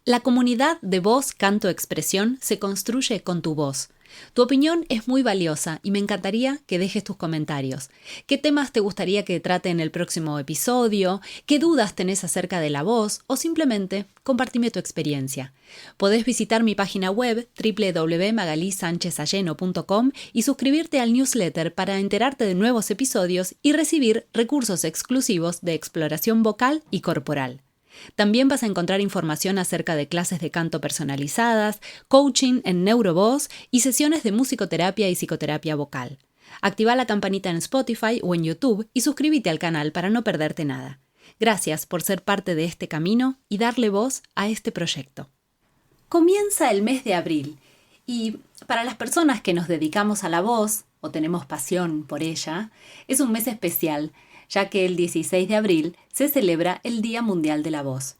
La comunidad de Voz, Canto, Expresión se construye con tu voz. Tu opinión es muy valiosa y me encantaría que dejes tus comentarios. ¿Qué temas te gustaría que trate en el próximo episodio? ¿Qué dudas tenés acerca de la voz? O simplemente compartime tu experiencia. Podés visitar mi página web www.magalisanchezalleno.com y suscribirte al newsletter para enterarte de nuevos episodios y recibir recursos exclusivos de exploración vocal y corporal. También vas a encontrar información acerca de clases de canto personalizadas, coaching en neurovoz y sesiones de musicoterapia y psicoterapia vocal. Activa la campanita en Spotify o en YouTube y suscríbete al canal para no perderte nada. Gracias por ser parte de este camino y darle voz a este proyecto. Comienza el mes de abril y para las personas que nos dedicamos a la voz o tenemos pasión por ella, es un mes especial, ya que el 16 de abril se celebra el Día Mundial de la Voz.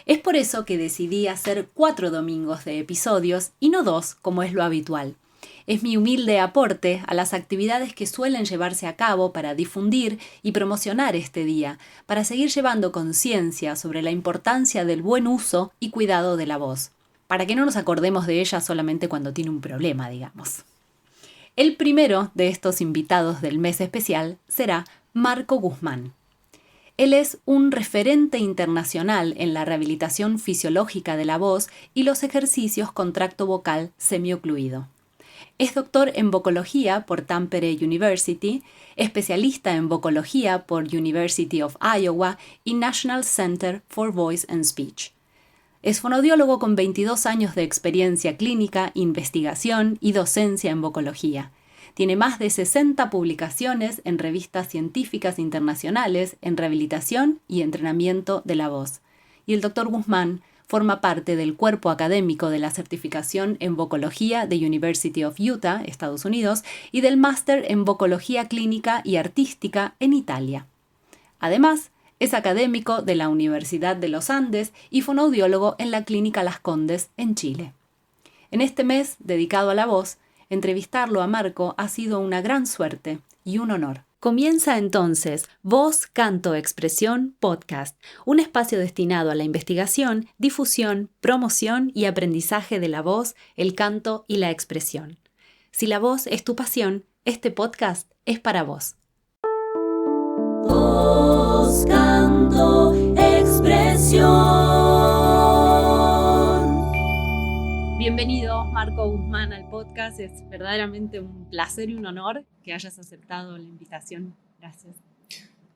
Es por eso que decidí hacer 4 domingos de episodios y no 2, como es lo habitual. Es mi humilde aporte a las actividades que suelen llevarse a cabo para difundir y promocionar este día, para seguir llevando conciencia sobre la importancia del buen uso y cuidado de la voz, para que no nos acordemos de ella solamente cuando tiene un problema, digamos. El primero de estos invitados del mes especial será Marco Guzmán. Él es un referente internacional en la rehabilitación fisiológica de la voz y los ejercicios con tracto vocal semiocluido. Es doctor en vocología por Tampere University, especialista en vocología por University of Iowa y National Center for Voice and Speech. Es fonodiólogo con 22 años de experiencia clínica, investigación y docencia en vocología. Tiene más de 60 publicaciones en revistas científicas internacionales en rehabilitación y entrenamiento de la voz. Y el Dr. Guzmán forma parte del cuerpo académico de la certificación en vocología de University of Utah, Estados Unidos, y del máster en vocología clínica y artística en Italia. Además, es académico de la Universidad de los Andes y fonoaudiólogo en la Clínica Las Condes, en Chile. En este mes dedicado a la voz, entrevistarlo a Marco ha sido una gran suerte y un honor. Comienza entonces Voz, Canto, Expresión, Podcast, un espacio destinado a la investigación, difusión, promoción y aprendizaje de la voz, el canto y la expresión. Si la voz es tu pasión, este podcast es para vos. Voz, canto, expresión. Bienvenido, Marco Guzmán, al podcast. Es verdaderamente un placer y un honor que hayas aceptado la invitación. Gracias.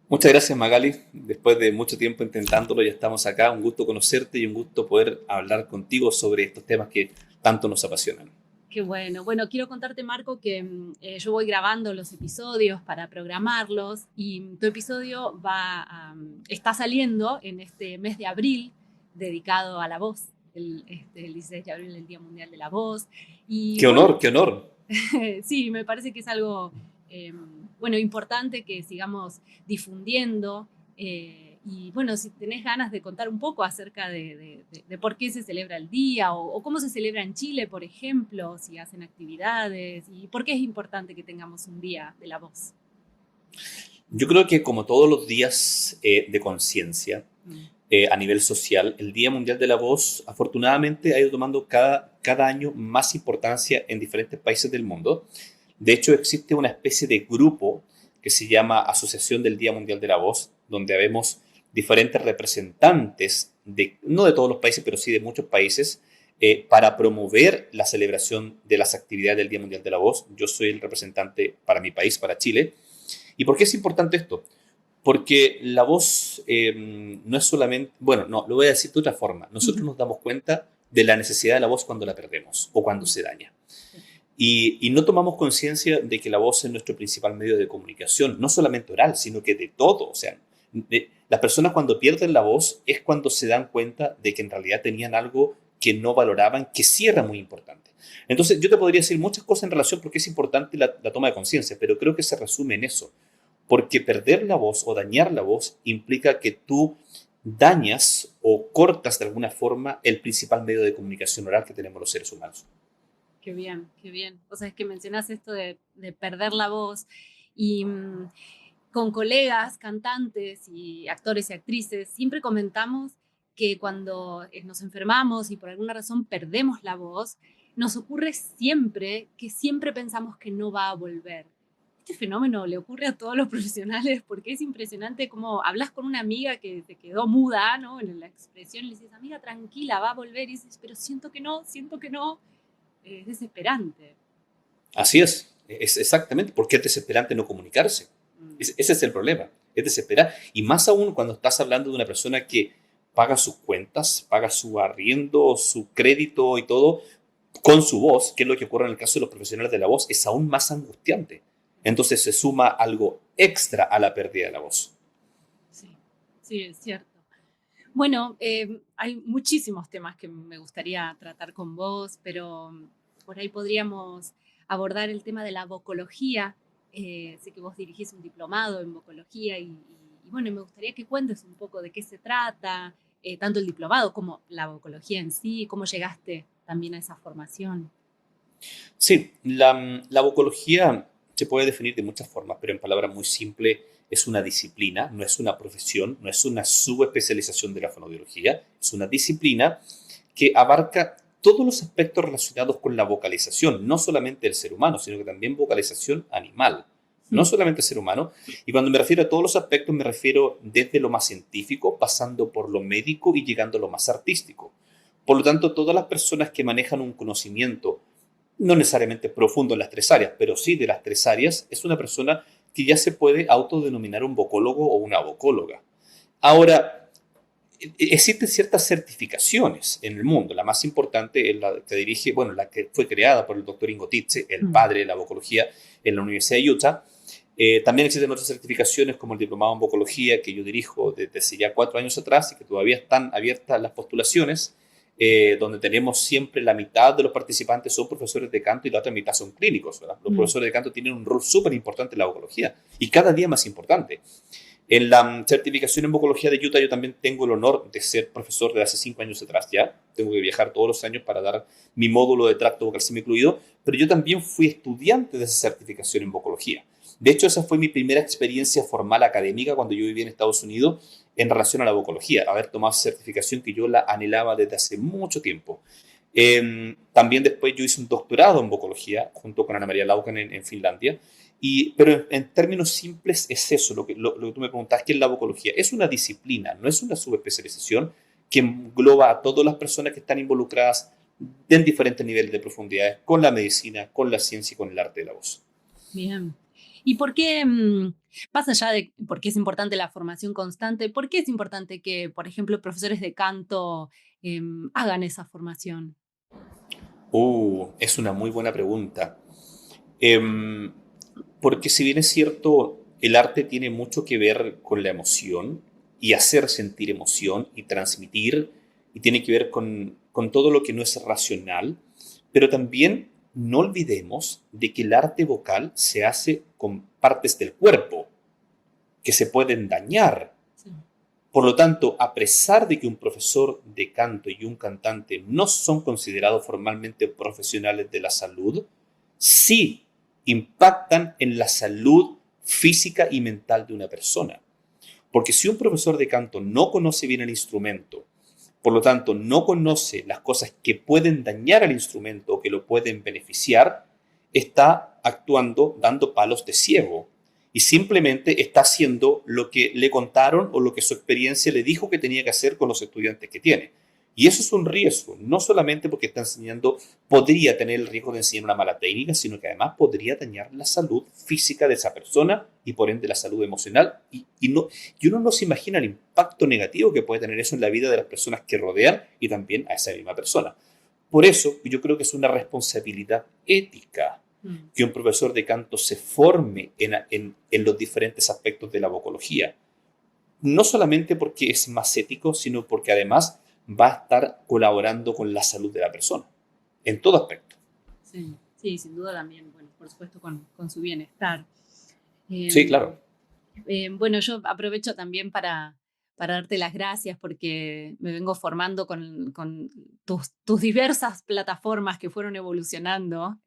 Muchas gracias, Magali. Después de mucho tiempo intentándolo, ya estamos acá. Un gusto conocerte y un gusto poder hablar contigo sobre estos temas que tanto nos apasionan. Qué bueno. Bueno, quiero contarte, Marco, que yo voy grabando los episodios para programarlos y tu episodio está saliendo en este mes de abril dedicado a la voz. El 16 de abril, el Día Mundial de la Voz. Y, ¡Qué honor, qué honor! Sí, me parece que es algo importante que sigamos difundiendo. Y bueno, si tenés ganas de contar un poco acerca de por qué se celebra el día o cómo se celebra en Chile, por ejemplo, si hacen actividades y por qué es importante que tengamos un día de la voz. Yo creo que como todos los días de conciencia a nivel social, el Día Mundial de la Voz afortunadamente ha ido tomando cada año más importancia en diferentes países del mundo. De hecho, existe una especie de grupo que se llama Asociación del Día Mundial de la Voz, donde vemos diferentes representantes, no de todos los países, pero sí de muchos países, para promover la celebración de las actividades del Día Mundial de la Voz. Yo soy el representante para mi país, para Chile. ¿Y por qué es importante esto? Porque la voz no es solamente... Bueno, no, lo voy a decir de otra forma. Nosotros nos damos cuenta de la necesidad de la voz cuando la perdemos o cuando se daña. Y no tomamos conciencia de que la voz es nuestro principal medio de comunicación, no solamente oral, sino que de todo. O sea, las personas cuando pierden la voz es cuando se dan cuenta de que en realidad tenían algo que no valoraban, que sí era muy importante. Entonces, yo te podría decir muchas cosas en relación porque es importante la toma de conciencia, pero creo que se resume en eso. Porque perder la voz o dañar la voz implica que tú dañas o cortas de alguna forma el principal medio de comunicación oral que tenemos los seres humanos. Qué bien, qué bien. O sea, es que mencionas esto de perder la voz y con colegas, cantantes y actores y actrices, siempre comentamos que cuando nos enfermamos y por alguna razón perdemos la voz, nos ocurre siempre que siempre pensamos que no va a volver. Este fenómeno le ocurre a todos los profesionales porque es impresionante cómo hablas con una amiga que se quedó muda, ¿no? En la expresión, y le dices, amiga, tranquila, va a volver, y dices, pero siento que no, siento que no. Es desesperante. Así es exactamente, porque es desesperante no comunicarse. Ese es el problema, es desesperar. Y más aún cuando estás hablando de una persona que paga sus cuentas, paga su arriendo, su crédito y todo con su voz, que es lo que ocurre en el caso de los profesionales de la voz, es aún más angustiante. Entonces se suma algo extra a la pérdida de la voz. Sí, sí, es cierto. Bueno, hay muchísimos temas que me gustaría tratar con vos, pero por ahí podríamos abordar el tema de la vocología. Sé que vos dirigís un diplomado en vocología y bueno, me gustaría que cuentes un poco de qué se trata, tanto el diplomado como la vocología en sí, cómo llegaste también a esa formación. Sí, la vocología se puede definir de muchas formas, pero en palabras muy simples es una disciplina, no es una profesión, no es una subespecialización de la fonoaudiología, es una disciplina que abarca todos los aspectos relacionados con la vocalización, no solamente del ser humano, sino que también vocalización animal, no solamente el ser humano. Y cuando me refiero a todos los aspectos, me refiero desde lo más científico, pasando por lo médico y llegando a lo más artístico. Por lo tanto, todas las personas que manejan un conocimiento no necesariamente profundo en las tres áreas, pero sí de las tres áreas, es una persona que ya se puede autodenominar un vocólogo o una vocóloga. Ahora, existen ciertas certificaciones en el mundo. La más importante es la que dirige, bueno, la que fue creada por el doctor Ingo Tietze, el padre de la vocología en la Universidad de Utah. También existen otras certificaciones como el diplomado en vocología que yo dirijo desde hace ya 4 años atrás y que todavía están abiertas las postulaciones, donde tenemos siempre la mitad de los participantes son profesores de canto y la otra mitad son clínicos, ¿verdad? Los profesores de canto tienen un rol súper importante en la vocología y cada día más importante. En la certificación en vocología de Utah yo también tengo el honor de ser profesor de hace 5 años atrás ya. Tengo que viajar todos los años para dar mi módulo de tracto vocal semi-incluido, pero yo también fui estudiante de esa certificación en vocología. De hecho, esa fue mi primera experiencia formal académica cuando yo vivía en Estados Unidos en relación a la vocología, haber tomado esa certificación que yo la anhelaba desde hace mucho tiempo. También después yo hice un doctorado en vocología junto con Ana María Laukan en Finlandia. Pero en términos simples es eso, lo que tú me preguntas, ¿qué es la vocología? Es una disciplina, no es una subespecialización que engloba a todas las personas que están involucradas en diferentes niveles de profundidades con la medicina, con la ciencia y con el arte de la voz. Bien. ¿Y por qué, más allá de por qué es importante la formación constante, por qué es importante que, por ejemplo, profesores de canto hagan esa formación? Es una muy buena pregunta. Em, Porque si bien es cierto, el arte tiene mucho que ver con la emoción y hacer sentir emoción y transmitir, y tiene que ver con todo lo que no es racional, pero también no olvidemos de que el arte vocal se hace con partes del cuerpo que se pueden dañar. Sí. Por lo tanto, a pesar de que un profesor de canto y un cantante no son considerados formalmente profesionales de la salud, sí impactan en la salud física y mental de una persona. Porque si un profesor de canto no conoce bien el instrumento, por lo tanto no conoce las cosas que pueden dañar al instrumento o que lo pueden beneficiar, está actuando dando palos de ciego y simplemente está haciendo lo que le contaron o lo que su experiencia le dijo que tenía que hacer con los estudiantes que tiene. Y eso es un riesgo, no solamente porque está enseñando, podría tener el riesgo de enseñar una mala técnica, sino que además podría dañar la salud física de esa persona y por ende la salud emocional. Y uno no se imagina el impacto negativo que puede tener eso en la vida de las personas que rodean y también a esa misma persona. Por eso yo creo que es una responsabilidad ética que un profesor de canto se forme en los diferentes aspectos de la vocología. No solamente porque es más ético, sino porque además va a estar colaborando con la salud de la persona, en todo aspecto. Sí, sí, sin duda también, bueno, por supuesto con su bienestar. Sí, claro. Bueno, yo aprovecho también para darte las gracias porque me vengo formando con tus diversas plataformas que fueron evolucionando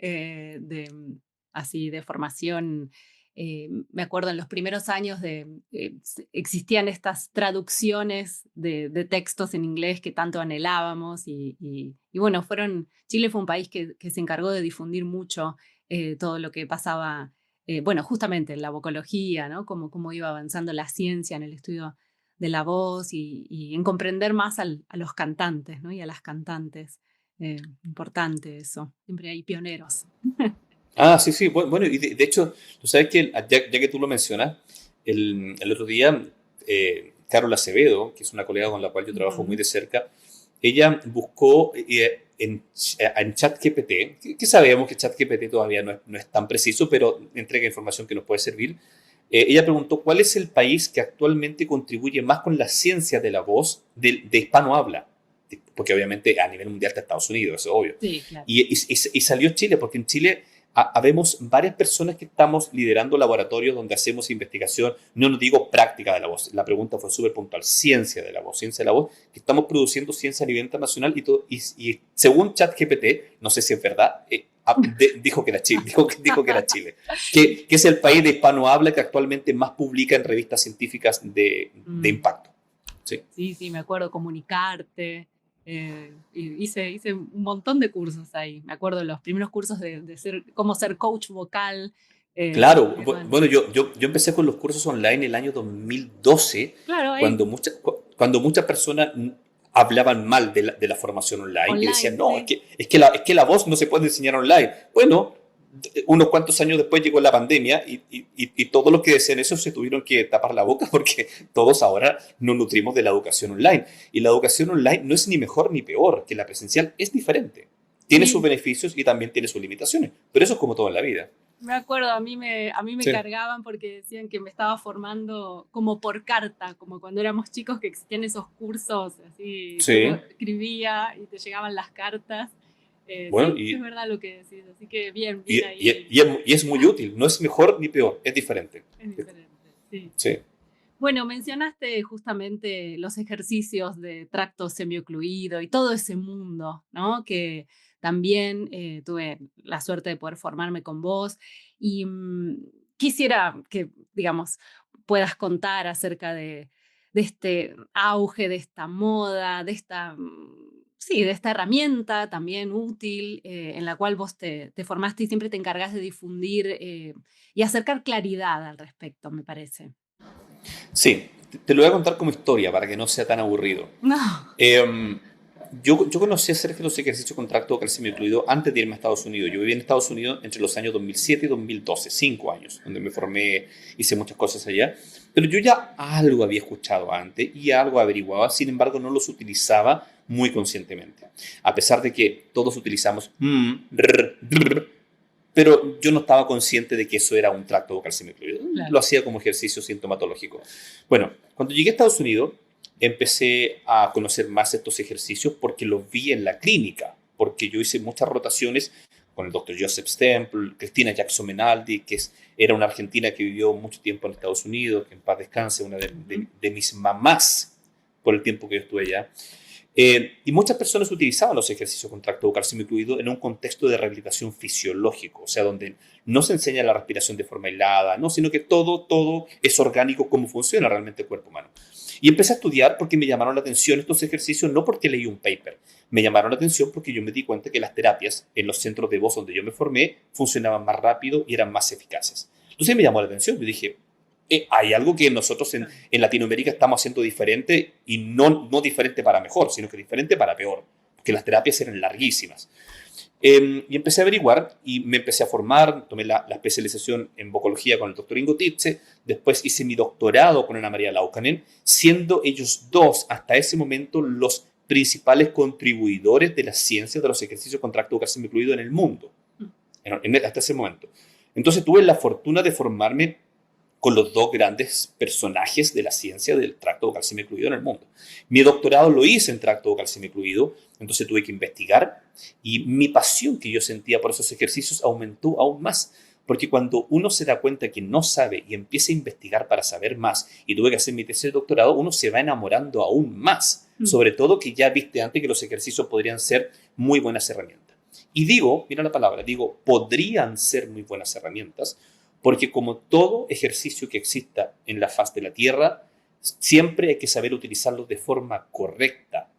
así de formación Me acuerdo en los primeros años existían estas traducciones de textos en inglés que tanto anhelábamos y bueno, Chile fue un país que se encargó de difundir mucho todo lo que pasaba, bueno, justamente en la vocología, ¿no? Cómo iba avanzando la ciencia en el estudio de la voz y en comprender más a los cantantes, ¿no? Y a las cantantes. Importante eso, siempre hay pioneros. Ah, sí, sí. Bueno, y de hecho, tú sabes que, ya que tú lo mencionas, el otro día, Carol Acevedo, que es una colega con la cual yo trabajo muy de cerca, ella buscó en ChatGPT, que sabemos que ChatGPT todavía no es tan preciso, pero entrega información que nos puede servir. Ella preguntó cuál es el país que actualmente contribuye más con la ciencia de la voz de hispano habla. Porque obviamente a nivel mundial está Estados Unidos, eso es obvio. Sí, claro. Y salió Chile, porque en Chile habemos varias personas que estamos liderando laboratorios donde hacemos investigación, no digo práctica de la voz, la pregunta fue súper puntual, ciencia de la voz, que estamos produciendo ciencia a nivel internacional y según ChatGPT, no sé si es verdad, dijo que era Chile, dijo que era Chile, que es el país de hispano habla que actualmente más publica en revistas científicas de impacto. Sí, me acuerdo, comunicarte. Hice un montón de cursos ahí. Me acuerdo los primeros cursos de cómo ser coach vocal. Claro, bueno, yo empecé con los cursos online el año 2012, claro, cuando muchas personas hablaban mal de la formación online y decían, no, sí. es que la voz no se puede enseñar online. Bueno, unos cuantos años después llegó la pandemia y todos los que decían eso se tuvieron que tapar la boca porque todos ahora nos nutrimos de la educación online. Y la educación online no es ni mejor ni peor que la presencial, es diferente. Tiene sus beneficios y también tiene sus limitaciones, pero eso es como todo en la vida. Me acuerdo, a mí me sí. Cargaban porque decían que me estaba formando como por carta, como cuando éramos chicos que existían esos cursos, así, sí. Uno escribía y te llegaban las cartas. Bueno, sí, es verdad lo que decís, así que bien ahí. Y es muy útil, no es mejor ni peor, es diferente. Es diferente, sí. Bueno, mencionaste justamente los ejercicios de tracto semiocluido y todo ese mundo, ¿no? Que también tuve la suerte de poder formarme con vos y quisiera que, digamos, puedas contar acerca de este auge, de esta moda, de esta, sí, de esta herramienta también útil en la cual vos te formaste y siempre te encargás de difundir y acercar claridad al respecto, me parece. Sí, te lo voy a contar como historia para que no sea tan aburrido. No. Yo conocí a hacer los ejercicios con tracto vocal semiocluido antes de irme a Estados Unidos. Yo viví en Estados Unidos entre los años 2007 y 2012, 5 años, donde me formé, hice muchas cosas allá. Pero yo ya algo había escuchado antes y algo averiguaba, sin embargo no los utilizaba muy conscientemente. A pesar de que todos utilizamos pero yo no estaba consciente de que eso era un tracto vocal semiocluido. Claro. Lo hacía como ejercicio sintomatológico. Bueno, cuando llegué a Estados Unidos, empecé a conocer más estos ejercicios porque los vi en la clínica, porque yo hice muchas rotaciones con el doctor Joseph Stemple, Cristina Jackson Menaldi, que era una argentina que vivió mucho tiempo en Estados Unidos, que en paz descanse, una de mis mamás por el tiempo que yo estuve allá. Y muchas personas utilizaban los ejercicios con tracto vocal semiocluido en un contexto de rehabilitación fisiológico, o sea, donde no se enseña la respiración de forma aislada, ¿no? Sino que todo es orgánico, cómo funciona realmente el cuerpo humano. Y empecé a estudiar porque me llamaron la atención estos ejercicios, no porque leí un paper, me llamaron la atención porque yo me di cuenta que las terapias en los centros de voz donde yo me formé funcionaban más rápido y eran más eficaces. Entonces me llamó la atención, yo dije, hay algo que nosotros en Latinoamérica estamos haciendo diferente y no diferente para mejor, sino que diferente para peor, porque las terapias eran larguísimas. Y empecé a averiguar y me empecé a formar, tomé la especialización en vocología con el doctor Ingo Titze, después hice mi doctorado con Ana María Laukkanen, siendo ellos dos hasta ese momento los principales contribuidores de la ciencia de los ejercicios con tracto vocal semiocluido en el mundo, hasta ese momento. Entonces tuve la fortuna de formarme con los dos grandes personajes de la ciencia del tracto vocal semiocluido en el mundo. Mi doctorado lo hice en tracto vocal semiocluido, entonces tuve que investigar y mi pasión que yo sentía por esos ejercicios aumentó aún más, porque cuando uno se da cuenta que no sabe y empieza a investigar para saber más, y tuve que hacer mi tesis de doctorado, uno se va enamorando aún más, sobre todo que ya viste antes que los ejercicios podrían ser muy buenas herramientas. Y digo, mira la palabra, digo, podrían ser muy buenas herramientas, Porque como todo ejercicio que exista en la faz de la Tierra, siempre hay que saber utilizarlo de forma correcta.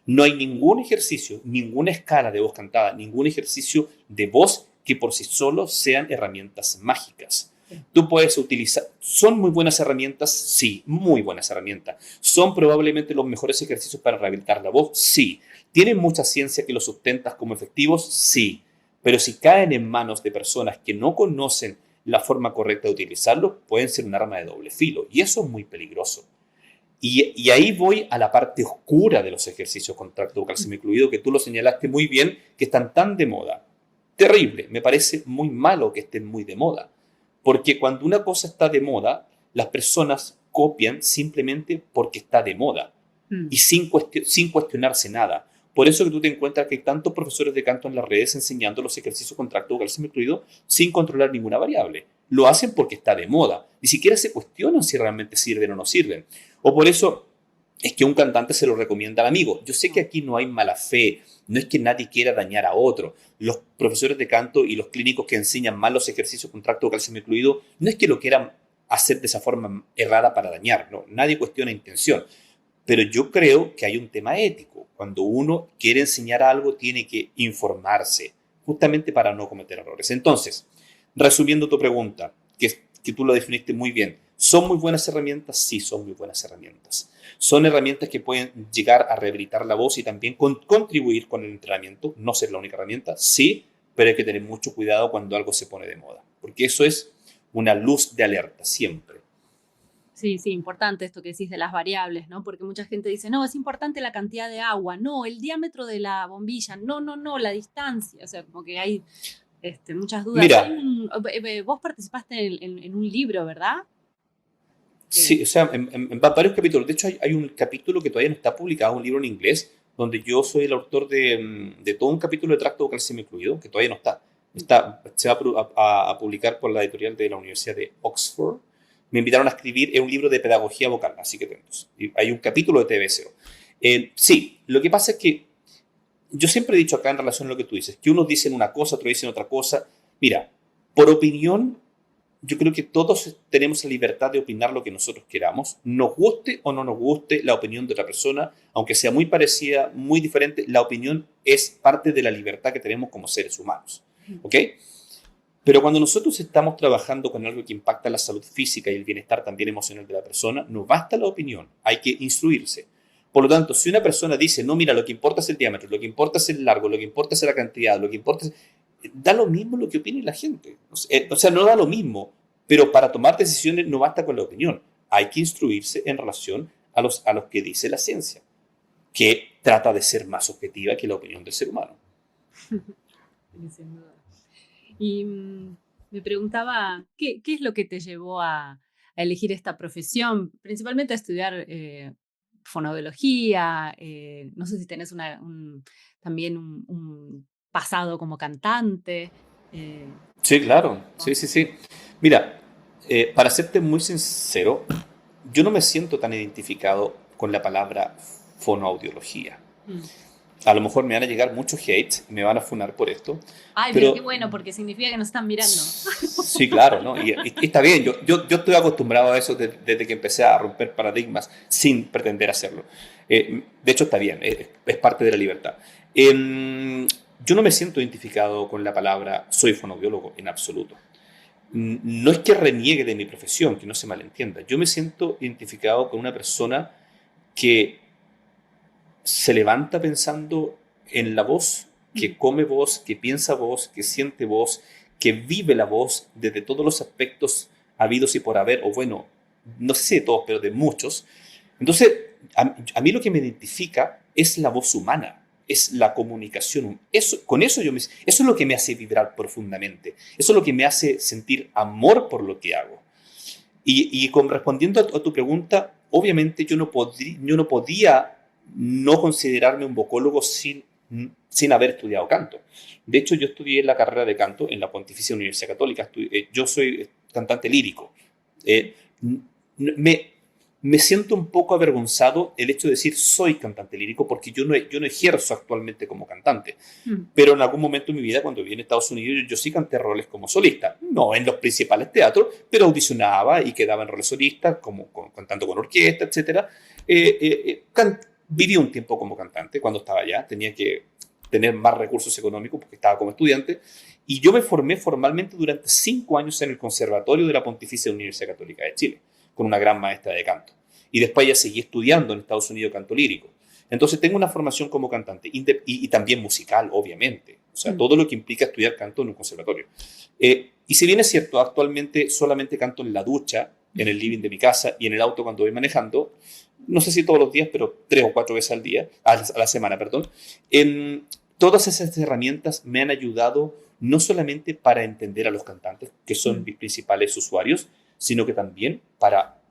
No hay ningún ejercicio, ninguna escala de voz cantada, ningún ejercicio de voz que por sí solo sean herramientas mágicas. Tú puedes utilizar, ¿son muy buenas herramientas? Sí, muy buenas herramientas. ¿Son probablemente los mejores ejercicios para rehabilitar la voz? Sí. ¿Tienen mucha ciencia que los sustenta como efectivos? Sí. Pero si caen en manos de personas que no conocen la forma correcta de utilizarlos, pueden ser un arma de doble filo. Y eso es muy peligroso. Y ahí voy a la parte oscura de los ejercicios con tracto vocal semicluido, que tú lo señalaste muy bien, que están tan de moda. Terrible, me parece muy malo que estén muy de moda. Porque cuando una cosa está de moda, las personas copian simplemente porque está de moda y sin cuestionarse nada. Por eso que tú te encuentras que hay tantos profesores de canto en las redes enseñando los ejercicios con tracto vocal semicluido sin controlar ninguna variable. Lo hacen porque está de moda. Ni siquiera se cuestionan si realmente sirven o no sirven. O por eso es que un cantante se lo recomienda al amigo. Yo sé que aquí no hay mala fe, no es que nadie quiera dañar a otro. Los profesores de canto y los clínicos que enseñan mal los ejercicios con tracto vocal semicluido no es que lo quieran hacer de esa forma errada para dañar, no, nadie cuestiona intención. Pero yo creo que hay un tema ético. Cuando uno quiere enseñar algo, tiene que informarse, justamente para no cometer errores. Entonces, resumiendo tu pregunta, que tú lo definiste muy bien, ¿son muy buenas herramientas? Sí, son muy buenas herramientas. Son herramientas que pueden llegar a rehabilitar la voz y también contribuir con el entrenamiento, no ser la única herramienta, sí, pero hay que tener mucho cuidado cuando algo se pone de moda, porque eso es una luz de alerta siempre. Sí, sí, importante esto que decís de las variables, ¿no? Porque mucha gente dice, no, es importante la cantidad de agua, no, el diámetro de la bombilla, no, no, no, la distancia, o sea, como que hay muchas dudas. Mira, Vos participaste en un libro, ¿verdad? sí, o sea, en varios capítulos. De hecho, hay un capítulo que todavía no está publicado, un libro en inglés, donde yo soy el autor de todo un capítulo de tracto vocal semicluido, que todavía no está. Se va a publicar por la editorial de la Universidad de Oxford. Me invitaron a escribir, es un libro de pedagogía vocal, así que atentos. Y hay un capítulo de TVSO. Sí, lo que pasa es que yo siempre he dicho acá en relación a lo que tú dices, que unos dicen una cosa, otros dicen otra cosa. Mira, por opinión yo creo que todos tenemos la libertad de opinar lo que nosotros queramos, nos guste o no nos guste la opinión de otra persona, aunque sea muy parecida, muy diferente, la opinión es parte de la libertad que tenemos como seres humanos, ¿ok? Pero cuando nosotros estamos trabajando con algo que impacta la salud física y el bienestar también emocional de la persona, no basta la opinión, hay que instruirse. Por lo tanto, si una persona dice, no, mira, lo que importa es el diámetro, lo que importa es el largo, lo que importa es la cantidad, lo que importa es... Da lo mismo lo que opine la gente. O sea, no da lo mismo, pero para tomar decisiones no basta con la opinión. Hay que instruirse en relación a los que dice la ciencia, que trata de ser más objetiva que la opinión del ser humano. Sin duda. Y me preguntaba, ¿qué es lo que te llevó a elegir esta profesión? Principalmente a estudiar fonoaudiología, no sé si tenés también un pasado como cantante. Sí, claro. Sí, sí, sí. Mira, para serte muy sincero, yo no me siento tan identificado con la palabra fonoaudiología. Mm. A lo mejor me van a llegar muchos hate, me van a funar por esto, Ay, pero qué pero bueno, porque significa que nos están mirando. sí, claro, ¿no? Y está bien, yo estoy acostumbrado a eso desde que empecé a romper paradigmas sin pretender hacerlo. De hecho, está bien, es parte de la libertad. Yo no me siento identificado con la palabra soy fonoaudiólogo en absoluto. No es que reniegue de mi profesión, que no se malentienda. Yo me siento identificado con una persona que se levanta pensando en la voz, que come voz, que piensa voz, que siente voz, que vive la voz desde todos los aspectos habidos y por haber, o bueno, no sé si de todos, pero de muchos. Entonces, a mí lo que me identifica es la voz humana, es la comunicación. Con eso eso es lo que me hace vibrar profundamente, eso es lo que me hace sentir amor por lo que hago. Respondiendo a tu pregunta, obviamente yo no podía no considerarme un vocólogo sin haber estudiado canto. De hecho, yo estudié la carrera de canto en la Pontificia Universidad Católica. Yo soy cantante lírico. Me, me siento un poco avergonzado el hecho de decir soy cantante lírico porque yo no ejerzo actualmente como cantante. Pero en algún momento de mi vida, cuando viví en Estados Unidos, yo sí canté roles como solista. No en los principales teatros, pero audicionaba y quedaba en roles solistas, cantando con orquesta, etc. Viví un tiempo como cantante cuando estaba allá. Tenía que tener más recursos económicos porque estaba como estudiante. Y yo me formé formalmente durante 5 años en el Conservatorio de la Pontificia Universidad Católica de Chile, con una gran maestra de canto. Y después ya seguí estudiando en Estados Unidos canto lírico. Entonces tengo una formación como cantante y también musical, obviamente. O sea, todo lo que implica estudiar canto en un conservatorio. Y si bien es cierto, actualmente solamente canto en la ducha, en el living de mi casa y en el auto cuando voy manejando, no sé si todos los días, pero 3 o 4 veces a la semana, perdón. Todas esas herramientas me han ayudado no solamente para entender a los cantantes, que son mis principales usuarios, sino que también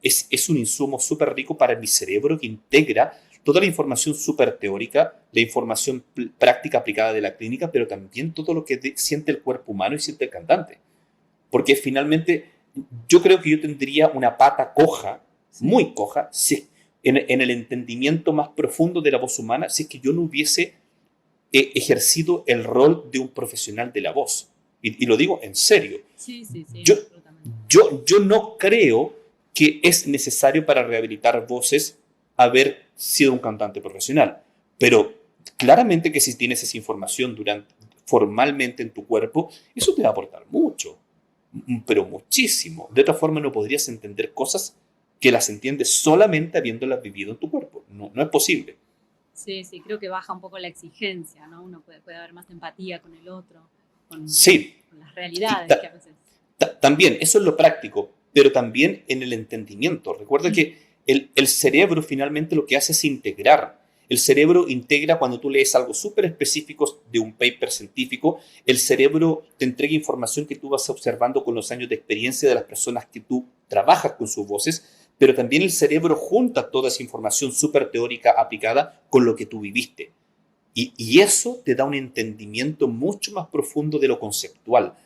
es un insumo súper rico para mi cerebro que integra toda la información súper teórica, la información práctica aplicada de la clínica, pero también todo lo que siente el cuerpo humano y siente el cantante. Porque finalmente yo creo que yo tendría una pata coja, muy coja, en el entendimiento más profundo de la voz humana, si es que yo no hubiese ejercido el rol de un profesional de la voz. Y lo digo en serio. Sí, Yo no creo que es necesario para rehabilitar voces haber sido un cantante profesional. Pero claramente que si tienes esa información formalmente en tu cuerpo, eso te va a aportar mucho, pero muchísimo. De otra forma no podrías entender cosas que las entiendes solamente habiéndolas vivido en tu cuerpo. No es posible. Sí, creo que baja un poco la exigencia, ¿no? Uno puede haber más empatía con el otro, con las realidades que a veces... También, eso es lo práctico, pero también en el entendimiento. Recuerda que el cerebro finalmente lo que hace es integrar. El cerebro integra cuando tú lees algo súper específico de un paper científico, el cerebro te entrega información que tú vas observando con los años de experiencia de las personas que tú trabajas con sus voces, pero también el cerebro junta toda esa información súper teórica aplicada con lo que tú viviste. Y eso te da un entendimiento mucho más profundo de lo conceptual.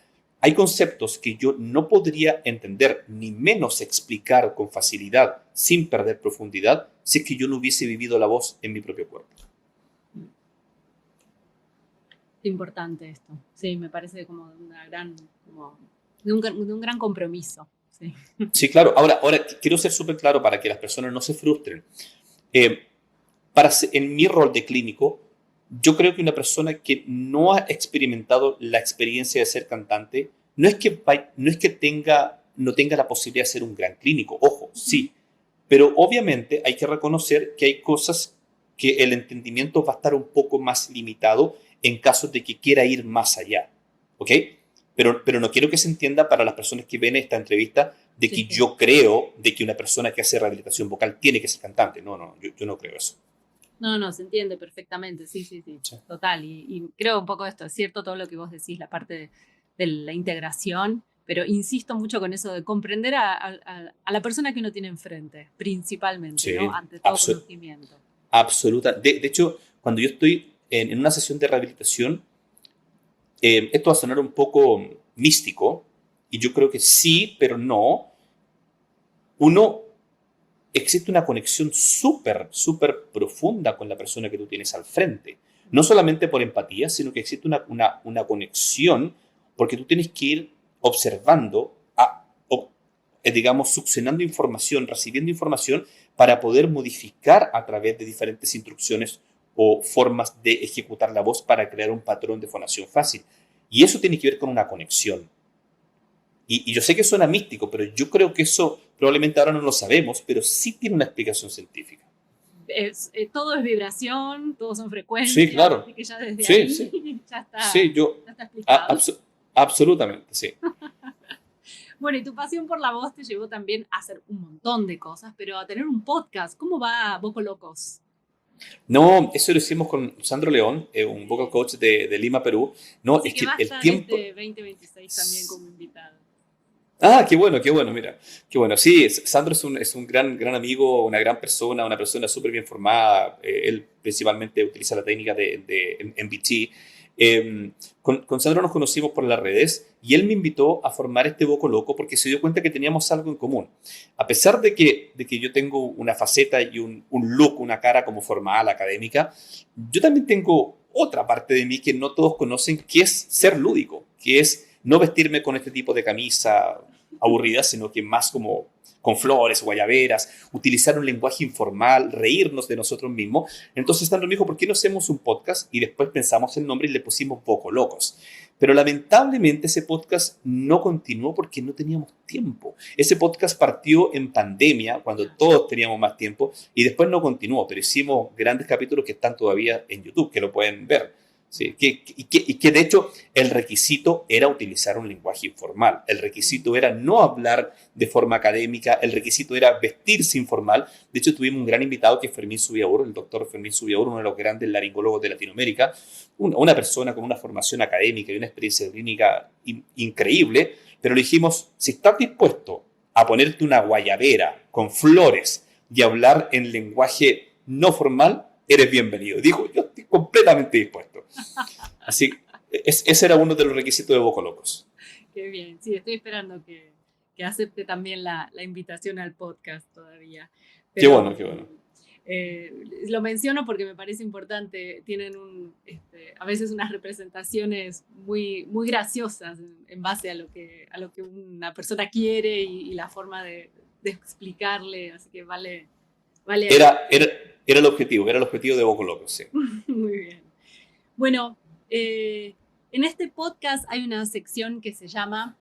Hay conceptos que yo no podría entender ni menos explicar con facilidad sin perder profundidad si es que yo no hubiese vivido la voz en mi propio cuerpo. Importante esto. Sí, me parece como de un gran compromiso. Sí, claro. Ahora quiero ser súper claro para que las personas no se frustren. En mi rol de clínico, yo creo que una persona que no ha experimentado la experiencia de ser cantante no es que no tenga la posibilidad de ser un gran clínico. Ojo, sí. Pero obviamente hay que reconocer que hay cosas que el entendimiento va a estar un poco más limitado en caso de que quiera ir más allá. ¿Ok? Pero no quiero que se entienda para las personas que ven esta entrevista de que yo creo de que una persona que hace rehabilitación vocal tiene que ser cantante. No, yo no creo eso. No, se entiende perfectamente, sí, total. Y creo un poco esto, es cierto todo lo que vos decís, la parte de la integración, pero insisto mucho con eso de comprender a la persona que uno tiene enfrente, principalmente, sí, ¿no? Ante todo conocimiento. Absoluta. De hecho, cuando yo estoy en una sesión de rehabilitación, esto va a sonar un poco místico, y yo creo que sí, pero no. Existe una conexión súper profunda con la persona que tú tienes al frente. No solamente por empatía, sino que existe una conexión porque tú tienes que ir observando, digamos, succionando información, recibiendo información para poder modificar a través de diferentes instrucciones o formas de ejecutar la voz para crear un patrón de fonación fácil. Y eso tiene que ver con una conexión. Y yo sé que suena místico, pero yo creo que eso probablemente ahora no lo sabemos, pero sí tiene una explicación científica. Todo es vibración, todos son frecuencias. Sí, claro. Así que ya desde ahí ya está explicado. Absolutamente, sí. Bueno, y tu pasión por la voz te llevó también a hacer un montón de cosas, pero a tener un podcast. ¿Cómo va Voco Locos? No, eso lo hicimos con Sandro León, un vocal coach de Lima, Perú. No, así es que va a el estar tiempo... este 2026 también como invitado. Ah, qué bueno, mira. Qué bueno. Sí, Sandro es un gran amigo, una gran persona, una persona súper bien formada. Él principalmente utiliza la técnica de MBT. Con Sandro nos conocimos por las redes y él me invitó a formar este Boco Loco porque se dio cuenta que teníamos algo en común. A pesar de que yo tengo una faceta y un look, una cara como formal, académica, yo también tengo otra parte de mí que no todos conocen, que es ser lúdico, que es no vestirme con este tipo de camisa aburrida, sino que más como con flores, guayaberas, utilizar un lenguaje informal, reírnos de nosotros mismos. Entonces Sandro me dijo, ¿por qué no hacemos un podcast? Y después pensamos el nombre y le pusimos Boco Locos. Pero lamentablemente ese podcast no continuó porque no teníamos tiempo. Ese podcast partió en pandemia, cuando todos teníamos más tiempo, y después no continuó, pero hicimos grandes capítulos que están todavía en YouTube, que lo pueden ver. Sí, que de hecho el requisito era utilizar un lenguaje informal, el requisito era no hablar de forma académica, el requisito era vestirse informal. De hecho tuvimos un gran invitado que es Fermín Subiaur, el doctor Fermín Subiaur, uno de los grandes laringólogos de Latinoamérica, una persona con una formación académica y una experiencia clínica increíble, pero le dijimos, si estás dispuesto a ponerte una guayabera con flores y hablar en lenguaje no formal, eres bienvenido. Dijo, yo estoy completamente dispuesto. Así, ese era uno de los requisitos de Boco Locos. Qué bien, sí, estoy esperando que acepte también la invitación al podcast todavía. Pero, qué bueno, qué bueno. Lo menciono porque me parece importante, tienen a veces unas representaciones muy graciosas en base a lo que una persona quiere y la forma de explicarle, así que vale. Era el objetivo de Boco Locos, sí. Muy bien. Bueno, en este podcast hay una sección que se llama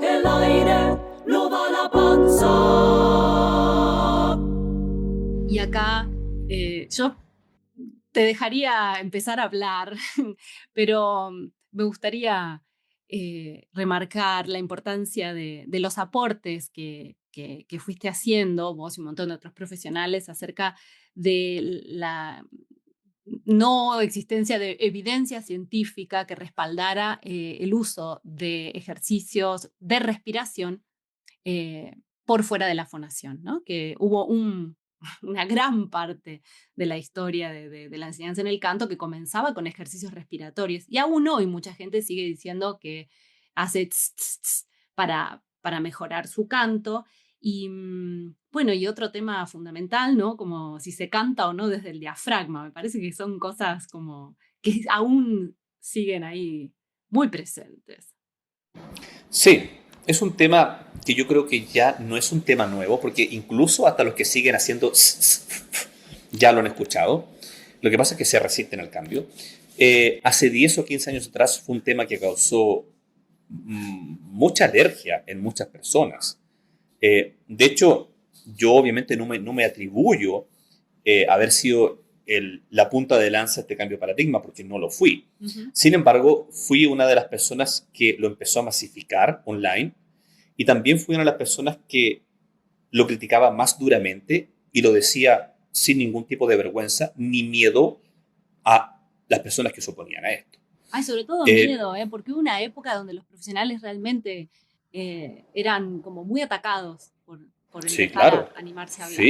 El aire no da la panza. Y acá yo te dejaría empezar a hablar, pero me gustaría remarcar la importancia de los aportes que fuiste haciendo, vos y un montón de otros profesionales, acerca de la no existencia de evidencia científica que respaldara el uso de ejercicios de respiración por fuera de la fonación, ¿no? Que hubo una gran parte de la historia de la enseñanza en el canto que comenzaba con ejercicios respiratorios. Y aún hoy mucha gente sigue diciendo que hace tss, tss, tss para mejorar su canto. Y bueno, y otro tema fundamental, ¿no? Como si se canta o no desde el diafragma. Me parece que son cosas como que aún siguen ahí muy presentes. Sí, es un tema que yo creo que ya no es un tema nuevo, porque incluso hasta los que siguen haciendo ya lo han escuchado. Lo que pasa es que se resisten al cambio. Hace 10 o 15 años atrás fue un tema que causó mucha alergia en muchas personas. De hecho, yo obviamente no me atribuyo haber sido la punta de lanza de este cambio de paradigma, porque no lo fui. Uh-huh. Sin embargo, fui una de las personas que lo empezó a masificar online y también fui una de las personas que lo criticaba más duramente y lo decía sin ningún tipo de vergüenza ni miedo a las personas que se oponían a esto. Ay, sobre todo miedo, porque hubo una época donde los profesionales realmente eran como muy atacados por empezar a animarse a hablar.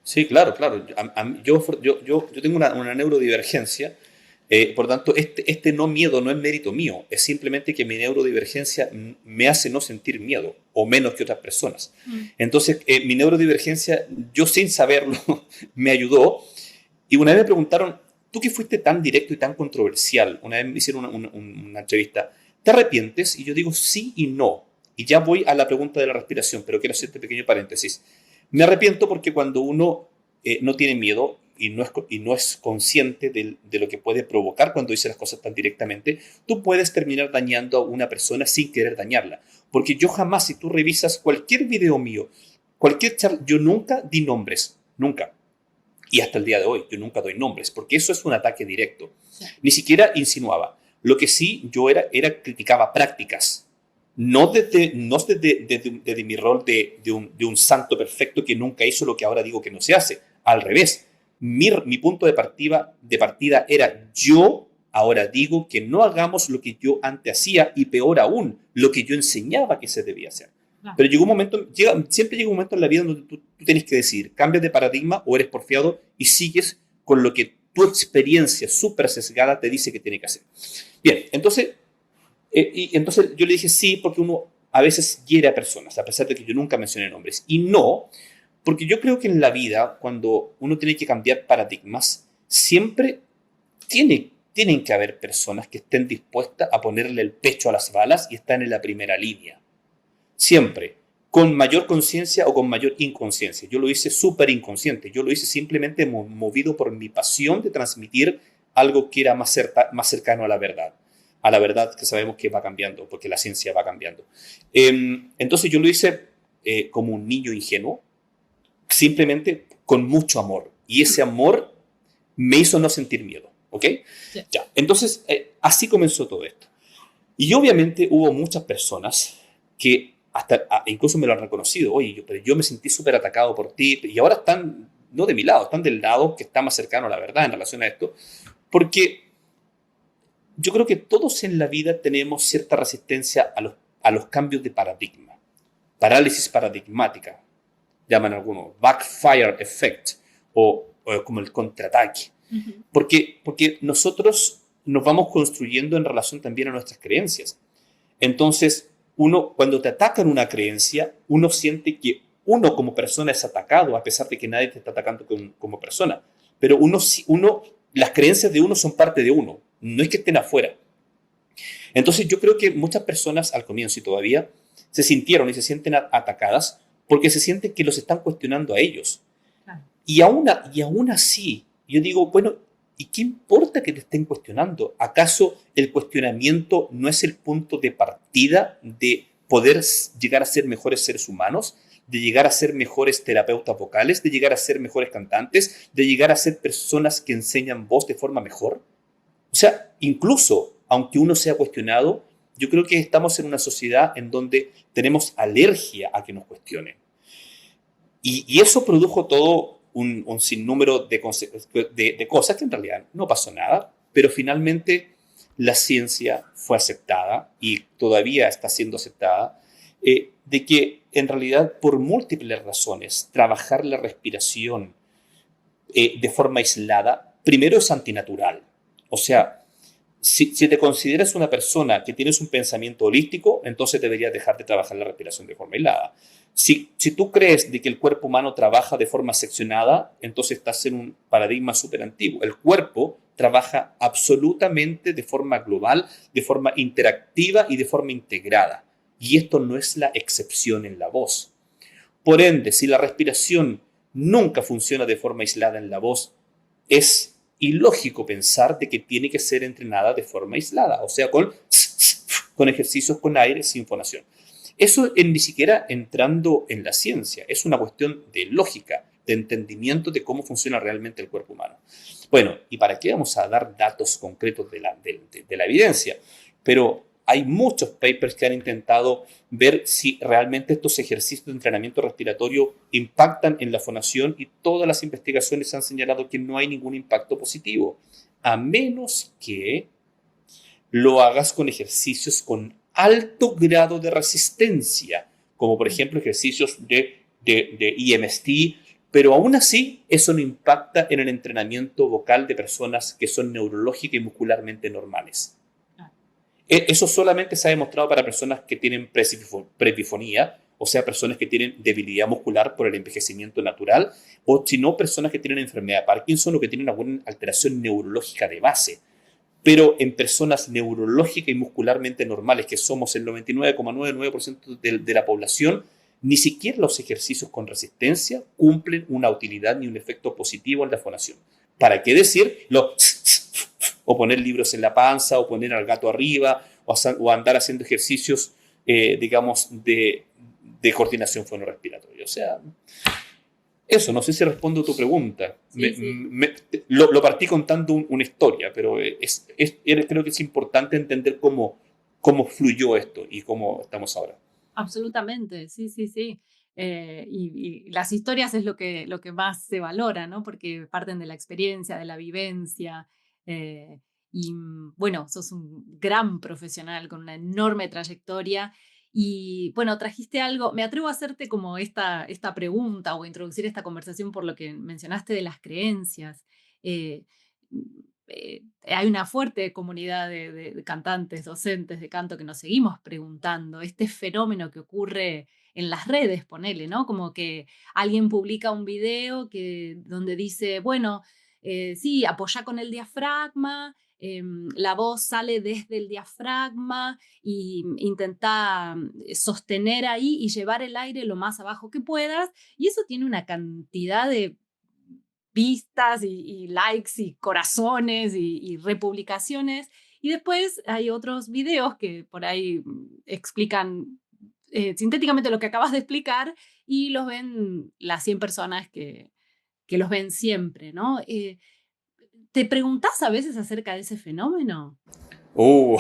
Sí, claro. Yo tengo una neurodivergencia, por tanto, este no miedo no es mérito mío, es simplemente que mi neurodivergencia me hace no sentir miedo, o menos que otras personas. Entonces, mi neurodivergencia, yo sin saberlo, me ayudó. Y una vez me preguntaron, tú que fuiste tan directo y tan controversial, una vez me hicieron una entrevista, ¿te arrepientes? Y yo digo sí y no. Y ya voy a la pregunta de la respiración, pero quiero hacer este pequeño paréntesis. Me arrepiento porque cuando uno no tiene miedo y no es consciente de lo que puede provocar cuando dice las cosas tan directamente, tú puedes terminar dañando a una persona sin querer dañarla. Porque yo jamás, si tú revisas cualquier video mío, cualquier charla, yo nunca di nombres, nunca. Y hasta el día de hoy, yo nunca doy nombres, porque eso es un ataque directo. Sí. Ni siquiera insinuaba. Lo que sí yo criticaba prácticas. No desde mi rol de un santo perfecto que nunca hizo lo que ahora digo que no se hace. Al revés, mi punto de partida era yo ahora digo que no hagamos lo que yo antes hacía y peor aún, lo que yo enseñaba que se debía hacer. Claro. Pero siempre llega un momento en la vida donde tú tienes que decidir, cambias de paradigma o eres porfiado y sigues con lo que tu experiencia súper sesgada te dice que tiene que hacer. Bien, entonces yo le dije sí, porque uno a veces hiere a personas, a pesar de que yo nunca mencioné nombres. Y no, porque yo creo que en la vida, cuando uno tiene que cambiar paradigmas, siempre tienen que haber personas que estén dispuestas a ponerle el pecho a las balas y están en la primera línea. Siempre. Con mayor conciencia o con mayor inconsciencia. Yo lo hice súper inconsciente. Yo lo hice simplemente movido por mi pasión de transmitir algo que era más cercano a la verdad. A la verdad que sabemos que va cambiando, porque la ciencia va cambiando. Entonces yo lo hice como un niño ingenuo, simplemente con mucho amor. Y ese amor me hizo no sentir miedo. ¿Ok? Sí. Ya. Entonces, así comenzó todo esto. Y obviamente hubo muchas personas que incluso me lo han reconocido. Oye, pero yo me sentí súper atacado por ti. Y ahora están, no de mi lado, están del lado que está más cercano a la verdad en relación a esto. Porque yo creo que todos en la vida tenemos cierta resistencia a los cambios de paradigma. Parálisis paradigmática, llaman algunos. Backfire effect o como el contraataque. Ujú. Porque nosotros nos vamos construyendo en relación también a nuestras creencias. Entonces, cuando te atacan una creencia, uno siente que uno como persona es atacado, a pesar de que nadie te está atacando como persona. Pero las creencias de uno son parte de uno, no es que estén afuera. Entonces, yo creo que muchas personas al comienzo y todavía se sintieron y se sienten atacadas porque se sienten que los están cuestionando a ellos. Claro. Y aún así, yo digo, bueno, ¿y qué importa que te estén cuestionando? ¿Acaso el cuestionamiento no es el punto de partida de poder llegar a ser mejores seres humanos? De llegar a ser mejores terapeutas vocales, de llegar a ser mejores cantantes, de llegar a ser personas que enseñan voz de forma mejor. O sea, incluso aunque uno sea cuestionado, yo creo que estamos en una sociedad en donde tenemos alergia a que nos cuestionen. Y eso produjo todo un sinnúmero de cosas que en realidad no pasó nada, pero finalmente la ciencia fue aceptada y todavía está siendo aceptada, de que en realidad por múltiples razones trabajar la respiración de forma aislada, primero es antinatural. O sea, si te consideras una persona que tienes un pensamiento holístico, entonces deberías dejar de trabajar la respiración de forma aislada. Si tú crees de que el cuerpo humano trabaja de forma seccionada, entonces estás en un paradigma súper antiguo. El cuerpo trabaja absolutamente de forma global, de forma interactiva y de forma integrada. Y esto no es la excepción en la voz. Por ende, si la respiración nunca funciona de forma aislada en la voz, es ilógico pensar de que tiene que ser entrenada de forma aislada, o sea, con ejercicios con aire sin fonación. Eso ni siquiera entrando en la ciencia, es una cuestión de lógica, de entendimiento de cómo funciona realmente el cuerpo humano. Bueno, ¿y para qué vamos a dar datos concretos de la evidencia? Pero hay muchos papers que han intentado ver si realmente estos ejercicios de entrenamiento respiratorio impactan en la fonación y todas las investigaciones han señalado que no hay ningún impacto positivo, a menos que lo hagas con ejercicios con alto grado de resistencia, como por ejemplo ejercicios de EMST, pero aún así eso no impacta en el entrenamiento vocal de personas que son neurológica y muscularmente normales. Eso solamente se ha demostrado para personas que tienen presbifonía, o sea, personas que tienen debilidad muscular por el envejecimiento natural, o si no, personas que tienen enfermedad de Parkinson o que tienen alguna alteración neurológica de base. Pero en personas neurológica y muscularmente normales, que somos el 99,99% de la población, ni siquiera los ejercicios con resistencia cumplen una utilidad ni un efecto positivo en la fonación. ¿Para qué decir o poner libros en la panza, o poner al gato arriba, o andar haciendo ejercicios, digamos, de coordinación fonorrespiratoria? O sea, eso, no sé si respondo a tu pregunta. Sí, sí. Lo partí contando una historia, pero creo que es importante entender cómo fluyó esto y cómo estamos ahora. Absolutamente, sí, sí, sí. Y las historias es lo que más se valora, ¿no? Porque parten de la experiencia, de la vivencia. Bueno, sos un gran profesional con una enorme trayectoria Y bueno, trajiste algo, me atrevo a hacerte como esta pregunta o introducir esta conversación por lo que mencionaste de las creencias. Eh, Hay una fuerte comunidad de cantantes, docentes de canto que nos seguimos preguntando este fenómeno que ocurre en las redes, ponele, ¿no? Como que alguien publica un video donde dice, bueno, sí, apoya con el diafragma, la voz sale desde el diafragma y intenta sostener ahí y llevar el aire lo más abajo que puedas. Y eso tiene una cantidad de vistas y likes y corazones y republicaciones. Y después hay otros videos que por ahí explican sintéticamente lo que acabas de explicar y los ven las 100 personas que los ven siempre, ¿no? ¿Te preguntás a veces acerca de ese fenómeno? Uh,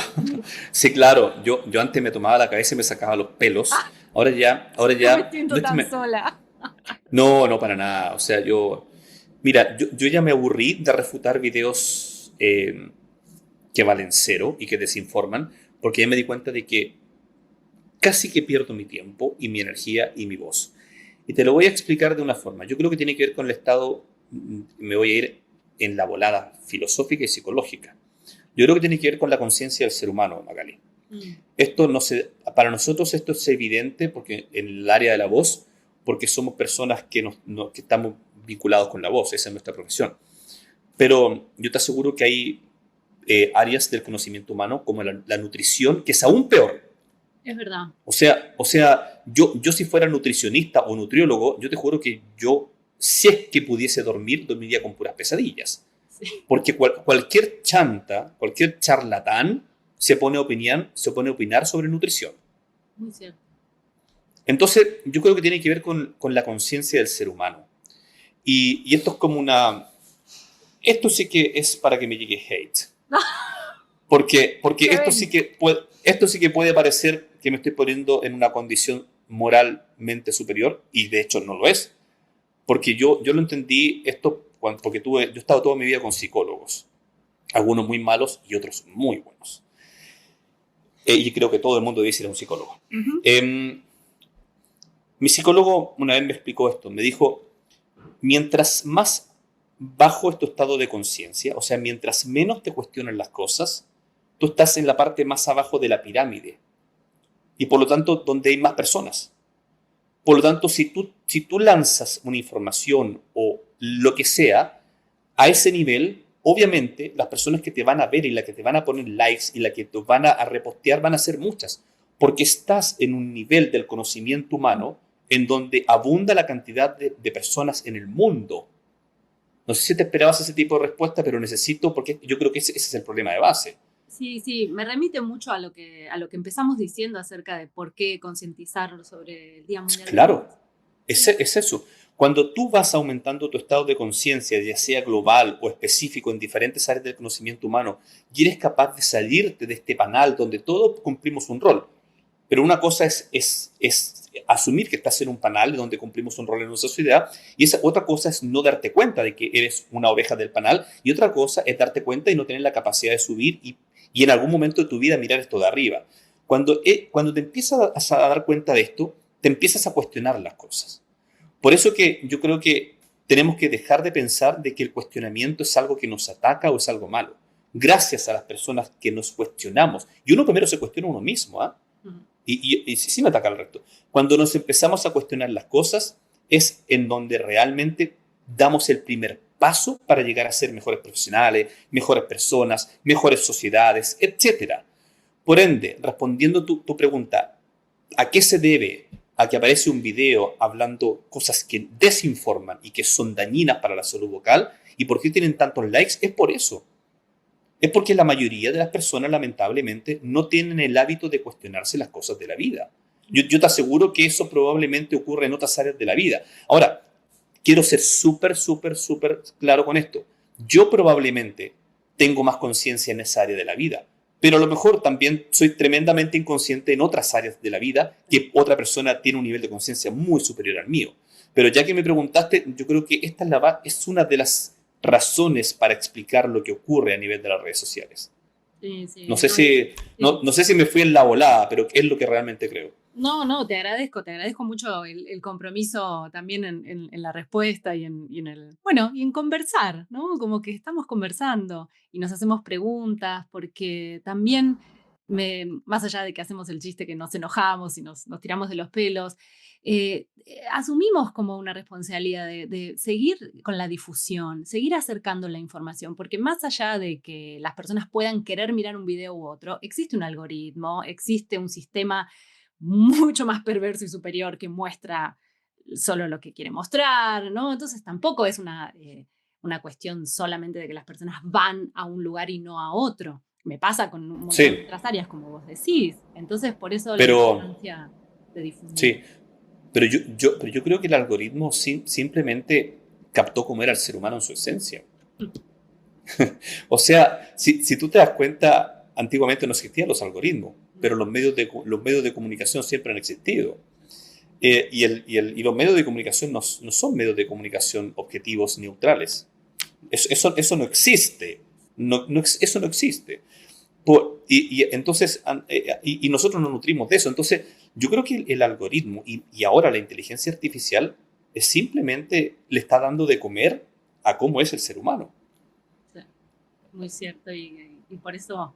sí, claro, yo antes me tomaba la cabeza y me sacaba los pelos. Ah, Ahora no me ya, siento tan sola. no, no para nada. O sea, mira, yo ya me aburrí de refutar videos que valen cero y que desinforman, porque ya me di cuenta de que casi que pierdo mi tiempo y mi energía y mi voz. Y te lo voy a explicar de una forma. Yo creo que tiene que ver con el estado, me voy a ir en la volada filosófica y psicológica. Yo creo que tiene que ver con la conciencia del ser humano, Magali. Esto no se, para nosotros esto es evidente porque en el área de la voz, porque somos personas que estamos vinculados con la voz, esa es nuestra profesión. Pero yo te aseguro que hay áreas del conocimiento humano como la nutrición, que es aún peor. Es verdad. Yo si fuera nutricionista o nutriólogo, yo te juro que yo, si es que pudiese dormir, dormiría con puras pesadillas. Sí. Porque cualquier chanta, cualquier charlatán se pone a opinar sobre nutrición. Muy cierto. Entonces, yo creo que tiene que ver con la conciencia del ser humano. Y esto es como esto sí que es para que me llegue hate. Porque esto sí que puede parecer que me estoy poniendo en una condición moralmente superior, y de hecho no lo es. Porque yo lo entendí esto porque yo he estado toda mi vida con psicólogos. Algunos muy malos y otros muy buenos. Y creo que todo el mundo debe ir a un psicólogo. Mi psicólogo una vez me explicó esto. Me dijo, mientras más bajo es tu estado de conciencia, o sea, mientras menos te cuestionan las cosas, tú estás en la parte más abajo de la pirámide. Y por lo tanto, donde hay más personas. Por lo tanto, si tú lanzas una información o lo que sea a ese nivel, obviamente las personas que te van a ver y las que te van a poner likes y las que te van a repostear van a ser muchas, porque estás en un nivel del conocimiento humano en donde abunda la cantidad de personas en el mundo. No sé si te esperabas ese tipo de respuesta, pero necesito, porque yo creo que ese es el problema de base. Sí, me remite mucho a lo que empezamos diciendo acerca de por qué concientizar sobre el Día Mundial de la Voz. Claro, es eso. Cuando tú vas aumentando tu estado de conciencia, ya sea global o específico en diferentes áreas del conocimiento humano, y eres capaz de salirte de este panal donde todos cumplimos un rol. Pero una cosa es asumir que estás en un panal donde cumplimos un rol en nuestra sociedad, y esa otra cosa es no darte cuenta de que eres una oveja del panal, y otra cosa es darte cuenta y no tener la capacidad de subir y en algún momento de tu vida mirar esto de arriba. Cuando te empiezas a dar cuenta de esto, te empiezas a cuestionar las cosas. Por eso que yo creo que tenemos que dejar de pensar de que el cuestionamiento es algo que nos ataca o es algo malo. Gracias a las personas que nos cuestionamos. Y uno primero se cuestiona a uno mismo, ¿ah? Y sí me ataca al resto. Cuando nos empezamos a cuestionar las cosas, es en donde realmente damos el primer paso para llegar a ser mejores profesionales, mejores personas, mejores sociedades, etc. Por ende, respondiendo tu pregunta, ¿a qué se debe a que aparece un video hablando cosas que desinforman y que son dañinas para la salud vocal? ¿Y por qué tienen tantos likes? Es por eso. Es porque la mayoría de las personas, lamentablemente, no tienen el hábito de cuestionarse las cosas de la vida. Yo te aseguro que eso probablemente ocurre en otras áreas de la vida. Ahora, quiero ser súper claro con esto. Yo probablemente tengo más conciencia en esa área de la vida, pero a lo mejor también soy tremendamente inconsciente en otras áreas de la vida que otra persona tiene un nivel de conciencia muy superior al mío. Pero ya que me preguntaste, yo creo que esta es una de las razones para explicar lo que ocurre a nivel de las redes sociales. Sí, sí. No sé si, no sé si me fui en la volada, pero es lo que realmente creo. No, te agradezco mucho el compromiso también en la respuesta y en el, bueno, y en conversar, ¿no? Como que estamos conversando y nos hacemos preguntas, porque también, más allá de que hacemos el chiste que nos enojamos y nos tiramos de los pelos, asumimos como una responsabilidad de seguir con la difusión, seguir acercando la información, porque más allá de que las personas puedan querer mirar un video u otro, existe un algoritmo, existe un sistema mucho más perverso y superior que muestra solo lo que quiere mostrar, ¿no? Entonces tampoco es una cuestión solamente de que las personas van a un lugar y no a otro. Me pasa con un montón de Sí, otras áreas, como vos decís. Entonces, por eso la pero importancia de difundir. sí, pero yo creo que el algoritmo simplemente captó cómo era el ser humano en su esencia. O sea, si tú te das cuenta, antiguamente no existían los algoritmos, pero los medios de comunicación siempre han existido. Y los medios de comunicación no son medios de comunicación objetivos neutrales. Eso no existe. Eso no existe. Entonces, y nosotros nos nutrimos de eso. Entonces, yo creo que el algoritmo y ahora la inteligencia artificial simplemente le está dando de comer a cómo es el ser humano. Sí, muy cierto. Y por eso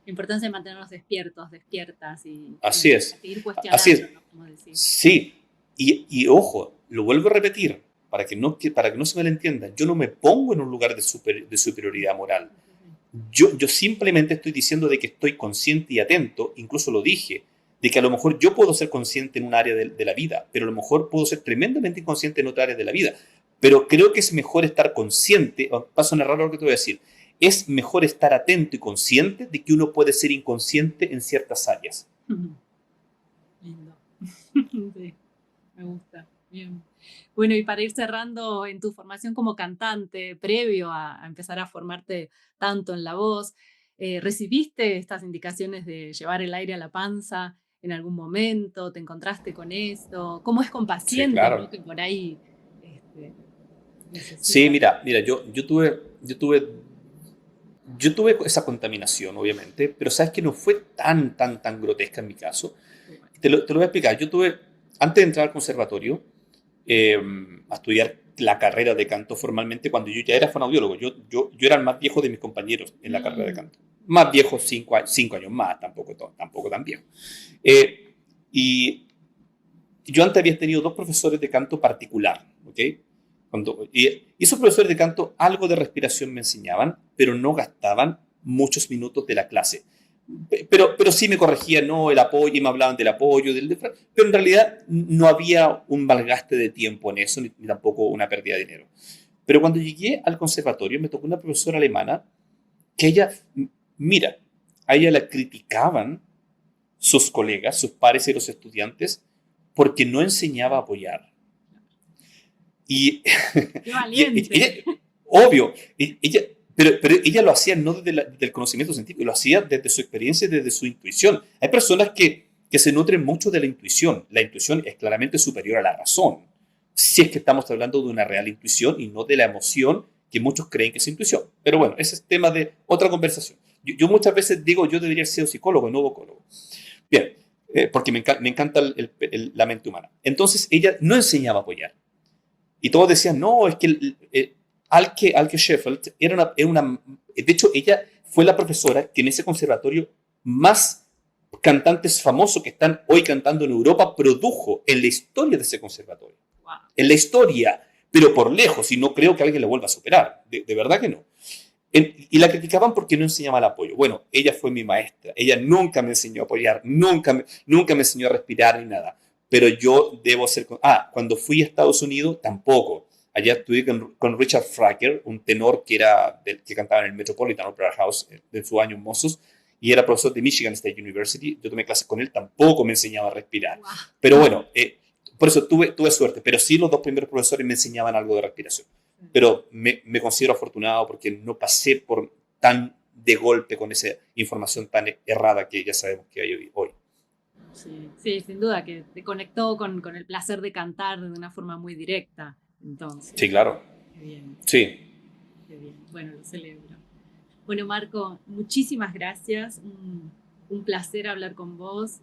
la importancia de mantenernos despiertos, despiertas Así y es. seguir Así es. cuestionándonos, como decís. Sí. Y ojo, lo vuelvo a repetir para que no se malentienda. Yo no me pongo en un lugar de superioridad moral. Yo simplemente estoy diciendo de que estoy consciente y atento, incluso lo dije, de que a lo mejor yo puedo ser consciente en un área de la vida, pero a lo mejor puedo ser tremendamente inconsciente en otra área de la vida. Pero creo que es mejor estar consciente, va a sonar raro lo que te voy a decir, es mejor estar atento y consciente de que uno puede ser inconsciente en ciertas áreas. Lindo. Sí, me gusta. Bien. Bueno, y para ir cerrando, en tu formación como cantante, previo a empezar a formarte tanto en la voz, ¿recibiste estas indicaciones de llevar el aire a la panza en algún momento? ¿Te encontraste con esto? ¿Cómo es con Sí, pacientes, ¿no? claro. Que por ahí este, Sí, necesitan? mira, yo tuve esa contaminación, obviamente, pero sabes que no fue tan grotesca en mi caso. Qué bueno. Te lo voy a explicar. Antes de entrar al conservatorio, eh, a estudiar la carrera de canto formalmente, cuando yo ya era fonoaudiólogo, yo era el más viejo de mis compañeros en la carrera de Mm, canto. Más viejo, 5 años más, tampoco tan viejo. Eh, y yo antes había tenido dos profesores de canto particular, ¿ok? Y esos profesores de canto algo de respiración me enseñaban, pero no gastaban muchos minutos de la clase. Pero sí me corregían, no, el apoyo, y me hablaban del apoyo, pero en realidad no había un malgaste de tiempo en eso, ni tampoco una pérdida de dinero. Pero cuando llegué al conservatorio me tocó una profesora alemana que mira, a ella la criticaban sus colegas, sus pares y los estudiantes, porque no enseñaba a apoyar. Y, qué y ella, valiente. obvio, pero ella lo hacía no desde el conocimiento científico, lo hacía desde su experiencia y desde su intuición. Hay personas que se nutren mucho de la intuición. La intuición es claramente superior a la razón, si es que estamos hablando de una real intuición y no de la emoción que muchos creen que es intuición. Pero bueno, ese es tema de otra conversación. Yo muchas veces digo, yo debería ser psicólogo y no vocólogo. Bien, porque me encanta la mente humana. Entonces ella no enseñaba a apoyar. Y todos decían, no, es que Alke Sheffield de hecho, ella fue la profesora que en ese conservatorio más cantantes famosos que están hoy cantando en Europa produjo en la historia de ese conservatorio. Wow. En la historia, pero por lejos, y no creo que alguien la vuelva a superar. De verdad que no. Y la criticaban porque no enseñaba el apoyo. Bueno, ella fue mi maestra. Ella nunca me enseñó a apoyar, nunca me enseñó a respirar ni nada. Pero yo debo ser... cuando fui a Estados Unidos, tampoco. Allá estuve con Richard Fracker, un tenor que cantaba en el Metropolitan Opera House en sus años mozos, y era profesor de Michigan State University. Yo tomé clases con él, tampoco me enseñaba a respirar. Pero Wow. bueno, por eso tuve suerte. Pero sí, los dos primeros profesores me enseñaban algo de respiración. Pero me considero afortunado porque no pasé por tan de golpe con esa información tan errada que ya sabemos que hay hoy. Sí, sí, sin duda que te conectó con el placer de cantar de una forma muy directa. Sí, Entonces, claro. qué bien, Sí. qué bien. Bueno, lo celebro. Bueno, Marco, muchísimas gracias. Un placer hablar con vos.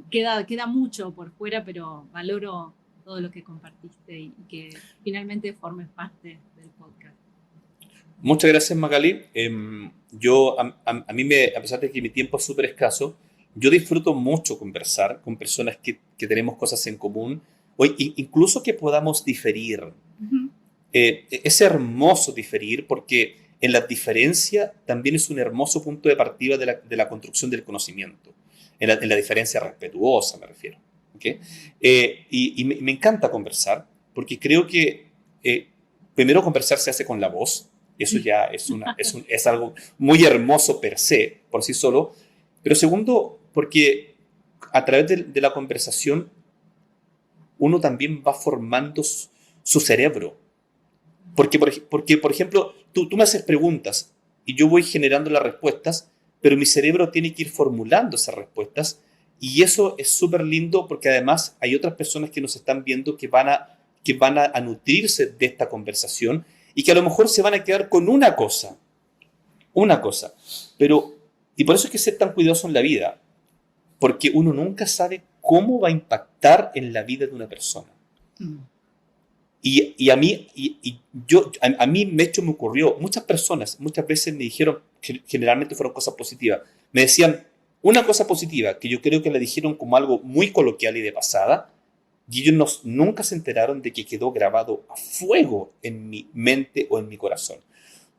Queda mucho por fuera, pero valoro todo lo que compartiste y que finalmente formes parte del podcast. Muchas gracias, Magali. A mí, a pesar de que mi tiempo es súper escaso, yo disfruto mucho conversar con personas que tenemos cosas en común, o incluso que podamos diferir. Uh-huh. Es hermoso diferir porque en la diferencia también es un hermoso punto de partida de la construcción del conocimiento. En la diferencia respetuosa, me refiero. ¿Okay? Y me encanta conversar porque creo que primero conversar se hace con la voz. Eso ya es algo muy hermoso per se, por sí solo. Pero segundo, porque a través de la conversación uno también va formando su cerebro. Porque, por ejemplo, tú me haces preguntas y yo voy generando las respuestas, pero mi cerebro tiene que ir formulando esas respuestas y eso es súper lindo porque además hay otras personas que nos están viendo que van a nutrirse de esta conversación y que a lo mejor se van a quedar con una cosa. Pero, y por eso es que ser tan cuidadoso en la vida, porque uno nunca sabe cómo va a impactar en la vida de una persona. Y a mí me ocurrió, muchas personas, muchas veces me dijeron, que generalmente fueron cosas positivas, me decían una cosa positiva, que yo creo que la dijeron como algo muy coloquial y de pasada, y ellos nunca se enteraron de que quedó grabado a fuego en mi mente o en mi corazón.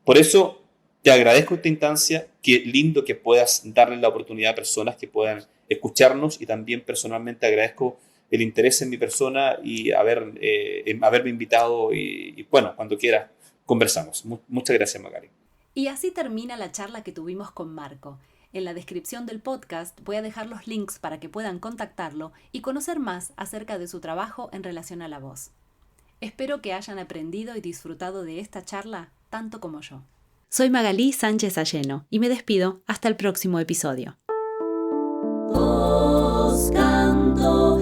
Por eso te agradezco esta instancia, qué lindo que puedas darle la oportunidad a personas que puedan escucharnos y también personalmente agradezco el interés en mi persona y haberme invitado y bueno, cuando quieras conversamos. Muchas gracias, Magali. Y así termina la charla que tuvimos con Marco. En la descripción del podcast voy a dejar los links para que puedan contactarlo y conocer más acerca de su trabajo en relación a la voz. Espero que hayan aprendido y disfrutado de esta charla tanto como yo. Soy Magalí Sánchez Alleno y me despido hasta el próximo episodio. Voz Canto.